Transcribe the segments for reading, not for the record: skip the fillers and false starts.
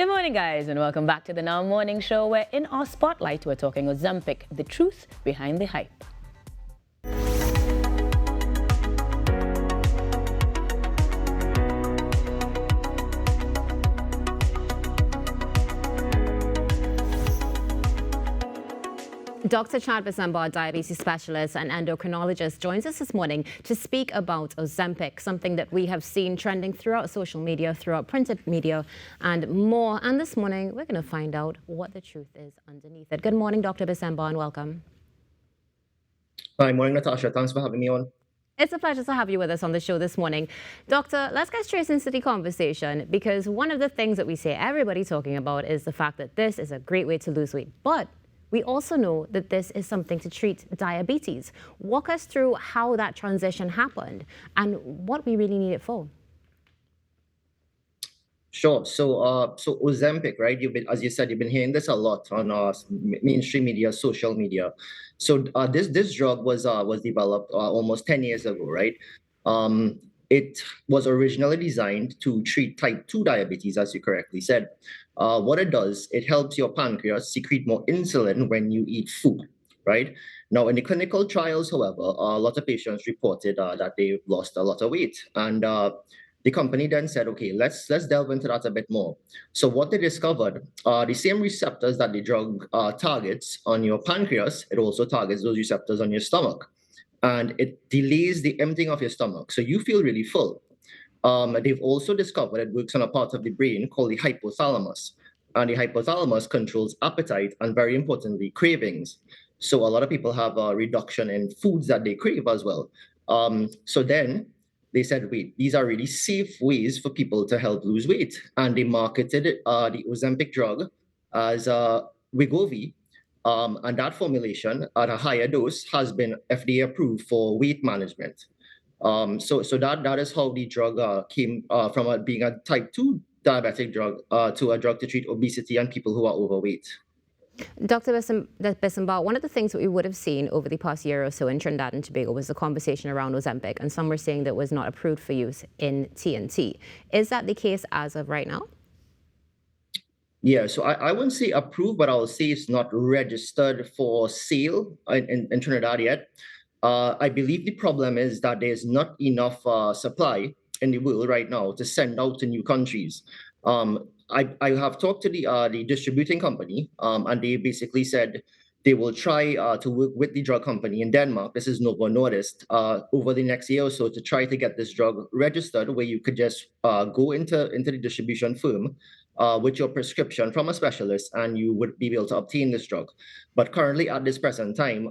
Good morning, guys, and welcome back to the Now Morning Show, where in our spotlight, we're talking Ozempic, the truth behind the hype. Dr. Chad Bisambar, diabetes specialist and endocrinologist, joins us this morning to speak about Ozempic, something that we have seen trending throughout social media, throughout printed media, and more. And this morning, we're going to find out what the truth is underneath it. Good morning, Dr. Bisambar, and welcome. Hi, morning, Natasha. Thanks for having me on. It's a pleasure to have you with us on the show this morning. Doctor, let's get straight into the conversation, because one of the things that we see everybody talking about is the fact that this is a great way to lose weight. But we also know that this is something to treat diabetes. Walk us through how that transition happened and what we really need it for. Sure. So Ozempic, right? As you said, you've been hearing this a lot on mainstream media, social media. So this drug was developed almost 10 years ago, right? It was originally designed to treat type 2 diabetes, as you correctly said. What it does, it helps your pancreas secrete more insulin when you eat food, right? Now, in the clinical trials, however, a lot of patients reported that they lost a lot of weight. And the company then said, okay, let's delve into that a bit more. So what they discovered, the same receptors that the drug targets on your pancreas, it also targets those receptors on your stomach. And it delays the emptying of your stomach. So you feel really full. They've also discovered it works on a part of the brain called the hypothalamus. And the hypothalamus controls appetite and, very importantly, cravings. So a lot of people have a reduction in foods that they crave as well. So then they said, wait, these are really safe ways for people to help lose weight. And they marketed the Ozempic drug as Wegovy. And that formulation at a higher dose has been FDA approved for weight management. So that is how the drug came from being a type 2 diabetic drug to a drug to treat obesity and people who are overweight. Dr. Bisambar, one of the things that we would have seen over the past year or so in Trinidad and Tobago was the conversation around Ozempic, and some were saying that it was not approved for use in TNT. Is that the case as of right now? Yeah, so I wouldn't say approved, but I'll say it's not registered for sale in Trinidad yet. I believe the problem is that there's not enough supply in the world right now to send out to new countries. I have talked to the distributing company, and they basically said they will try to work with the drug company in Denmark. This is Novo Nordisk over the next year or so to try to get this drug registered, where you could just go into the distribution firm with your prescription from a specialist, and you would be able to obtain this drug. But currently, at this present time,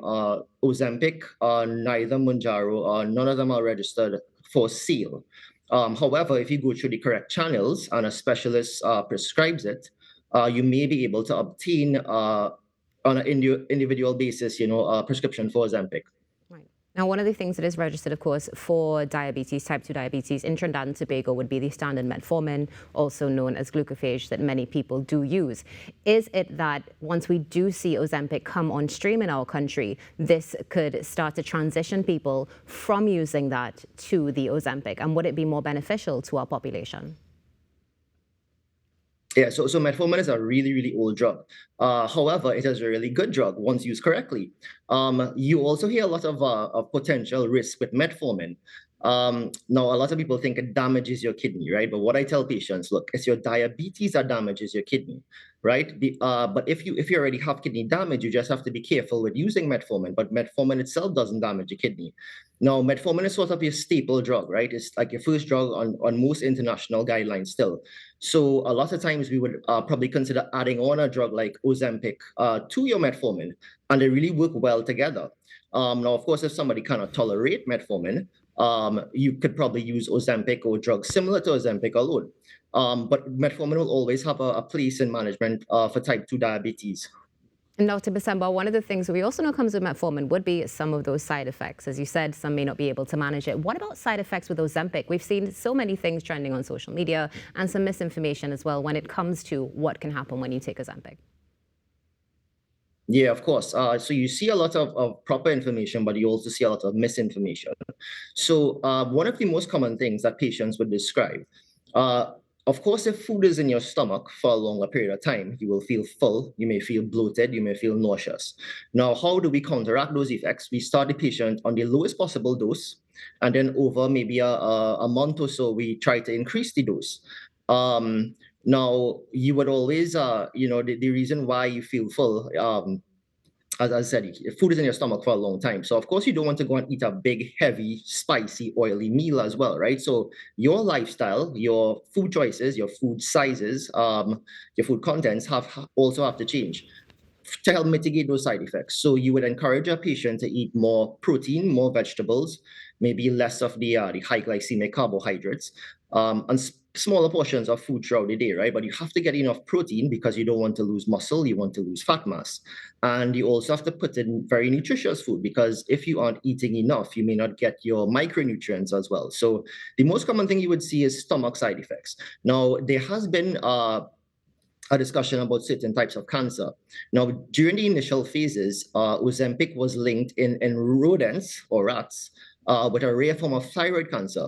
Ozempic, neither Mounjaro, none of them are registered for sale. However, if you go through the correct channels and a specialist prescribes it, you may be able to obtain on an individual basis, a prescription for Ozempic. Right. Now, one of the things that is registered, of course, for diabetes, type 2 diabetes in Trinidad and Tobago would be the standard Metformin, also known as glucophage, that many people do use. Is it that once we do see Ozempic come on stream in our country, this could start to transition people from using that to the Ozempic? And would it be more beneficial to our population? Yeah, so Metformin is a really, really old drug. However, it is a really good drug once used correctly. You also hear a lot of potential risk with Metformin. Now, a lot of people think it damages your kidney, right? But what I tell patients, look, it's your diabetes that damages your kidney, right? But if you already have kidney damage, you just have to be careful with using Metformin. But Metformin itself doesn't damage your kidney. Now, Metformin is sort of your staple drug, right? It's like your first drug on most international guidelines still. So a lot of times we would probably consider adding on a drug like Ozempic to your Metformin, and they really work well together. Now, of course, if somebody cannot tolerate Metformin, you could probably use Ozempic or drugs similar to Ozempic alone. But Metformin will always have a place in management for type 2 diabetes. And Dr. Bisambar, one of the things that we also know comes with Metformin would be some of those side effects. As you said, some may not be able to manage it. What about side effects with Ozempic? We've seen so many things trending on social media and some misinformation as well when it comes to what can happen when you take Ozempic. Yeah, of course. So you see a lot of proper information, but you also see a lot of misinformation. So one of the most common things that patients would describe, of course, if food is in your stomach for a longer period of time, you will feel full, you may feel bloated, you may feel nauseous. Now, how do we counteract those effects? We start the patient on the lowest possible dose, and then over maybe a month or so, we try to increase the dose. Now, you would always, the reason why you feel full, as I said, food is in your stomach for a long time. So of course you don't want to go and eat a big, heavy, spicy, oily meal as well, right? So your lifestyle, your food choices, your food sizes, your food contents also have to change to help mitigate those side effects. So you would encourage a patient to eat more protein, more vegetables, maybe less of the high glycemic carbohydrates, and smaller portions of food throughout the day, right? But you have to get enough protein because you don't want to lose muscle, you want to lose fat mass. And you also have to put in very nutritious food because if you aren't eating enough, you may not get your micronutrients as well. So the most common thing you would see is stomach side effects. Now, there has been a discussion about certain types of cancer. Now, during the initial phases, Ozempic was linked in rodents or rats with a rare form of thyroid cancer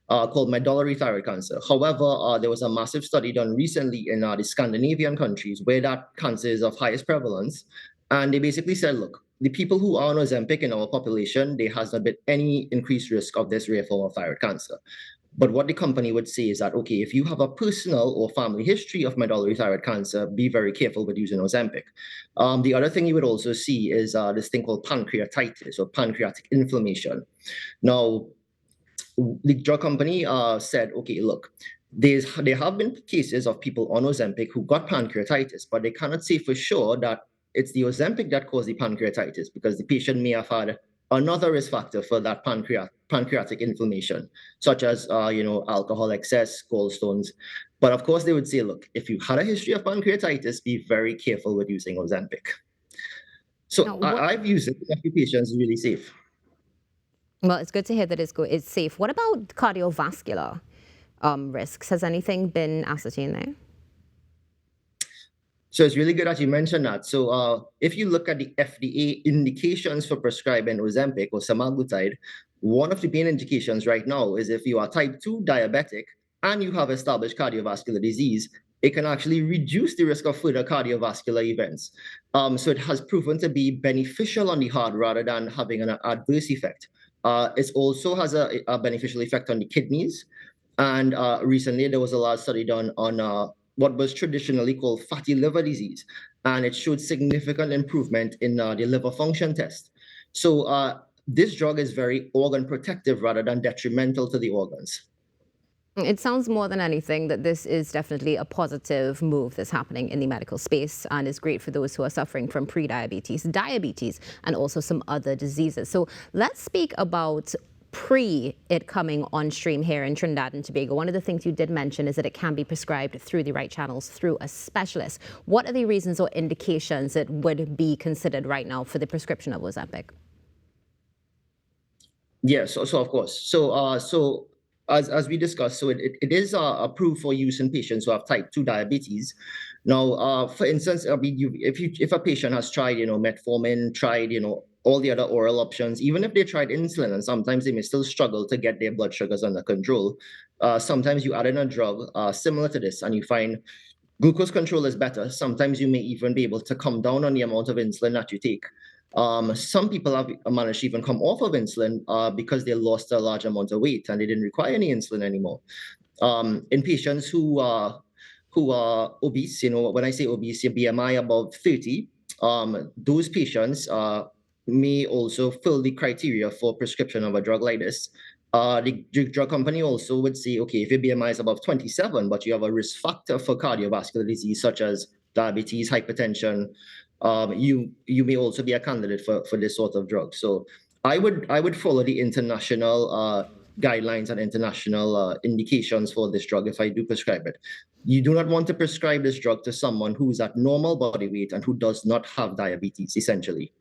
called medullary thyroid cancer. However, there was a massive study done recently in the Scandinavian countries where that cancer is of highest prevalence. And they basically said, look, the people who are on Ozempic in our population, there has not been any increased risk of this rare form of thyroid cancer. But what the company would say is that, okay, if you have a personal or family history of medullary thyroid cancer, be very careful with using Ozempic. The other thing you would also see is this thing called pancreatitis or pancreatic inflammation. Now, the drug company said, okay, look, there have been cases of people on Ozempic who got pancreatitis, but they cannot say for sure that it's the Ozempic that caused the pancreatitis because the patient may have had another risk factor for that pancreatic inflammation, such as alcohol excess, gallstones. But of course, they would say, look, if you had a history of pancreatitis, be very careful with using Ozempic. So I've used it. A few patients, really safe. Well, it's good to hear that it's safe. What about cardiovascular risks? Has anything been ascertained there? So it's really good that you mentioned that. So if you look at the FDA indications for prescribing Ozempic or semaglutide, one of the main indications right now is if you are type 2 diabetic and you have established cardiovascular disease, it can actually reduce the risk of further cardiovascular events. So it has proven to be beneficial on the heart rather than having an adverse effect. It also has a beneficial effect on the kidneys. And recently there was a large study done on what was traditionally called fatty liver disease, and it showed significant improvement in the liver function test. So this drug is very organ protective rather than detrimental to the organs. It sounds more than anything that this is definitely a positive move that's happening in the medical space and is great for those who are suffering from prediabetes, diabetes, and also some other diseases. So let's speak about it coming on stream here in Trinidad and Tobago. One of the things you did mention is that it can be prescribed through the right channels through a specialist. What are the reasons or indications that would be considered right now for the prescription of Ozempic? Yes, so of course. So as we discussed, so it is approved for use in patients who have type 2 diabetes. Now, for instance, I mean, if a patient has tried, Metformin, tried, all the other oral options, even if they tried insulin, and sometimes they may still struggle to get their blood sugars under control. Sometimes you add in a drug similar to this, and you find glucose control is better. Sometimes you may even be able to come down on the amount of insulin that you take. Some people have managed to even come off of insulin because they lost a large amount of weight and they didn't require any insulin anymore. In patients who are obese, when I say obese, your BMI above 30, those patients may also fill the criteria for prescription of a drug like this. The drug company also would say, okay, if your BMI is above 27, but you have a risk factor for cardiovascular disease such as diabetes, hypertension, you may also be a candidate for this sort of drug. So I would follow the international guidelines and international indications for this drug if I do prescribe it. You do not want to prescribe this drug to someone who is at normal body weight and who does not have diabetes, essentially.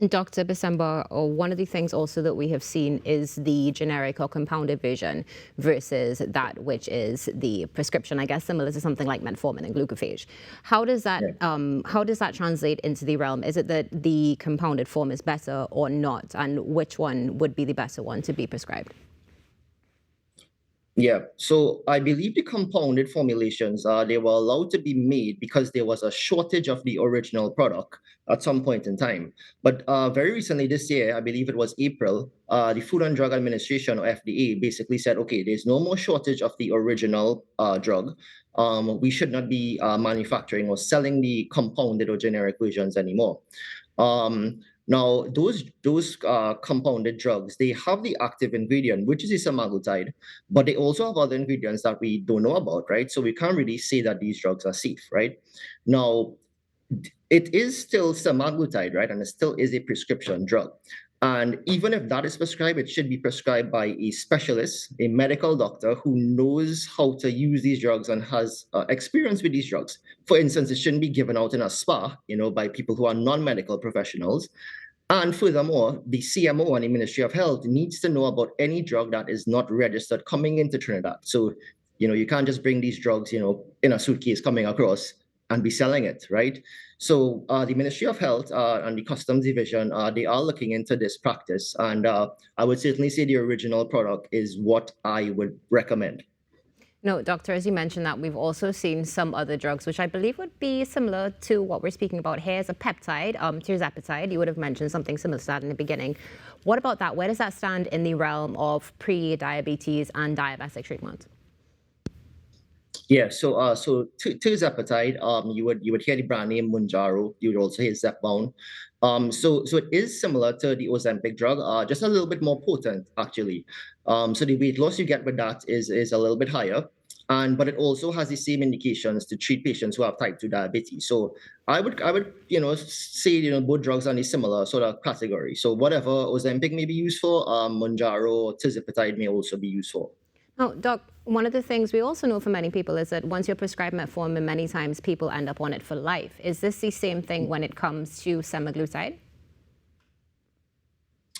Dr. Bisambar, one of the things also that we have seen is the generic or compounded version versus that which is the prescription, I guess similar to something like metformin and glucophage. How does that translate into the realm? Is it that the compounded form is better or not? And which one would be the better one to be prescribed? Yeah, so I believe the compounded formulations, they were allowed to be made because there was a shortage of the original product at some point in time. But very recently this year, I believe it was April, the Food and Drug Administration, or FDA, basically said, okay, there's no more shortage of the original drug. We should not be manufacturing or selling the compounded or generic versions anymore. Um, Now, those compounded drugs, they have the active ingredient, which is the semaglutide, but they also have other ingredients that we don't know about, right? So we can't really say that these drugs are safe, right? Now, it is still semaglutide, right? And it still is a prescription drug. And even if that is prescribed, it should be prescribed by a specialist, a medical doctor who knows how to use these drugs and has experience with these drugs. For instance, it shouldn't be given out in a spa, by people who are non-medical professionals. And furthermore, the CMO and the Ministry of Health needs to know about any drug that is not registered coming into Trinidad. So, you can't just bring these drugs, in a suitcase coming across and be selling it, right? So the Ministry of Health and the Customs Division, they are looking into this practice. And I would certainly say the original product is what I would recommend. No, doctor, as you mentioned that, we've also seen some other drugs, which I believe would be similar to what we're speaking about here as a peptide, tirzepatide. You would have mentioned something similar to that in the beginning. What about that? Where does that stand in the realm of pre-diabetes and diabetic treatment? Yeah, so tirzepatide, you would hear the brand name Mounjaro. You would also hear Zepbound. So it is similar to the Ozempic drug, just a little bit more potent actually. So the weight loss you get with that is a little bit higher, and but it also has the same indications to treat patients who have type 2 diabetes. So I would say both drugs are in a similar sort of category. So whatever Ozempic may be used for, Mounjaro or tirzepatide may also be used for. Now, Doc, one of the things we also know for many people is that once you're prescribed metformin, many times people end up on it for life. Is this the same thing when it comes to semaglutide?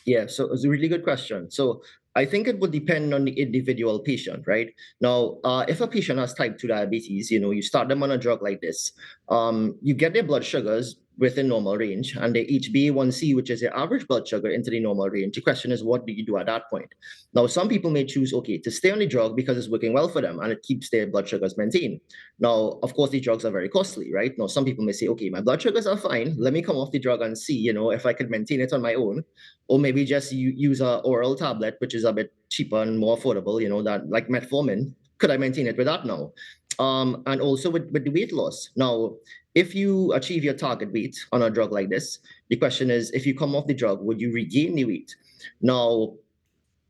Yeah, so it's a really good question. So I think it would depend on the individual patient, right? Now, if a patient has type 2 diabetes, you start them on a drug like this, you get their blood sugars within normal range and their HbA1c, which is their average blood sugar, into the normal range. The question is, what do you do at that point? Now, some people may choose, okay, to stay on the drug because it's working well for them and it keeps their blood sugars maintained. Now, of course, these drugs are very costly, right? Now, some people may say, okay, my blood sugars are fine. Let me come off the drug and see, if I could maintain it on my own, or maybe just use a oral tablet, which is a bit cheaper and more affordable, that like metformin. Could I maintain it with that now? And also with the weight loss. Now, if you achieve your target weight on a drug like this, the question is, if you come off the drug, would you regain the weight? Now,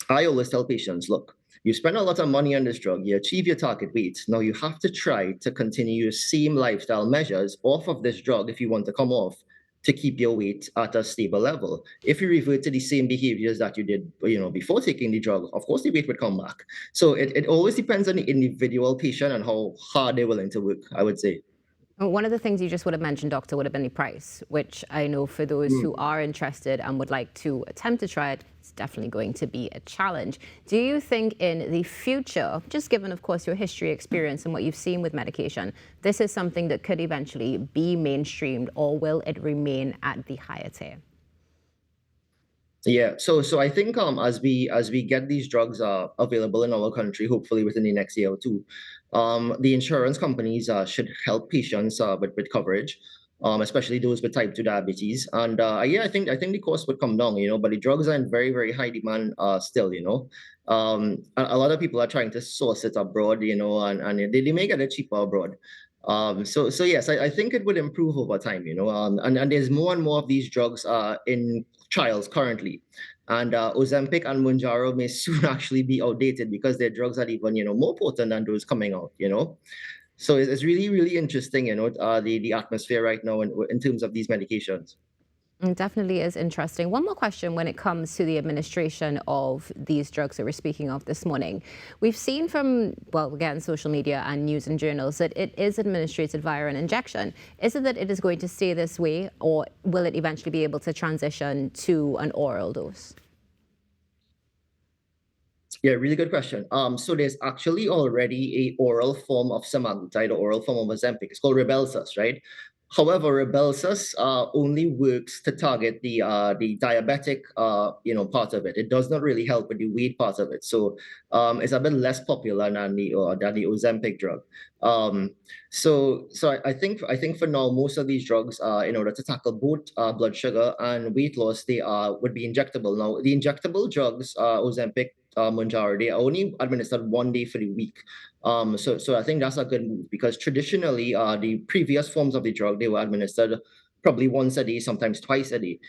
I always tell patients, look, you spend a lot of money on this drug, you achieve your target weight. Now you have to try to continue your same lifestyle measures off of this drug if you want to come off to keep your weight at a stable level. If you revert to the same behaviors that you did, before taking the drug, of course the weight would come back. So it always depends on the individual patient and how hard they're willing to work, I would say. One of the things you just would have mentioned, doctor, would have been the price, which I know for those who are interested and would like to attempt to try it, it's definitely going to be a challenge. Do you think in the future, just given, of course, your history, experience, and what you've seen with medication, this is something that could eventually be mainstreamed, or will it remain at the higher tier? Yeah, so I think as we get these drugs available in our country, hopefully within the next year or two, the insurance companies should help patients with coverage, especially those with type 2 diabetes. And yeah, I think the cost would come down, but the drugs are in very, very high demand still, a lot of people are trying to source it abroad, and they may get it cheaper abroad. So yes, I think it would improve over time, and there's more and more of these drugs in trials currently. And Ozempic and Mounjaro may soon actually be outdated because their drugs are even, more potent than those coming out. So it's really, really interesting, the atmosphere right now in terms of these medications. It definitely is interesting. One more question when it comes to the administration of these drugs that we're speaking of this morning. We've seen from, well, again, social media and news and journals that it is administered via an injection. Is it that it is going to stay this way, or will it eventually be able to transition to an oral dose? Yeah, really good question. So there's actually already a oral form of semaglutide or oral form of Ozempic. It's called Rybelsus, right? However, Rybelsus only works to target the diabetic part of it. It does not really help with the weight part of it. So it's a bit less popular than the Ozempic drug. So I think for now most of these drugs, in order to tackle both blood sugar and weight loss, they would be injectable. Now the injectable drugs, Ozempic, Mounjaro, are only administered 1 day for the week. So I think that's a good move because traditionally, the previous forms of the drug, they were administered probably once a day, sometimes twice a day.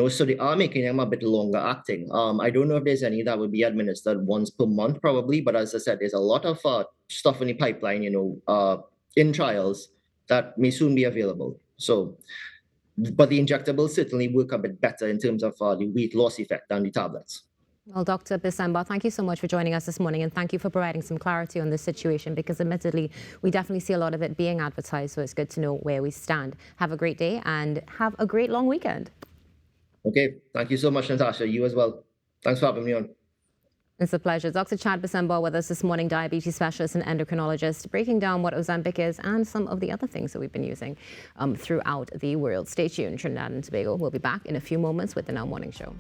So they are making them a bit longer acting. I don't know if there's any that would be administered once per month, probably, but as I said, there's a lot of stuff in the pipeline, in trials that may soon be available. So, but the injectables certainly work a bit better in terms of the weight loss effect than the tablets. Well, Dr. Bisambar, thank you so much for joining us this morning, and thank you for providing some clarity on this situation, because admittedly, we definitely see a lot of it being advertised, so it's good to know where we stand. Have a great day and have a great long weekend. Okay, thank you so much, Natasha. You as well. Thanks for having me on. It's a pleasure. Dr. Chad Bisambar with us this morning, diabetes specialist and endocrinologist, breaking down what Ozempic is and some of the other things that we've been using throughout the world. Stay tuned. Trinidad and Tobago will be back in a few moments with the Now Morning Show.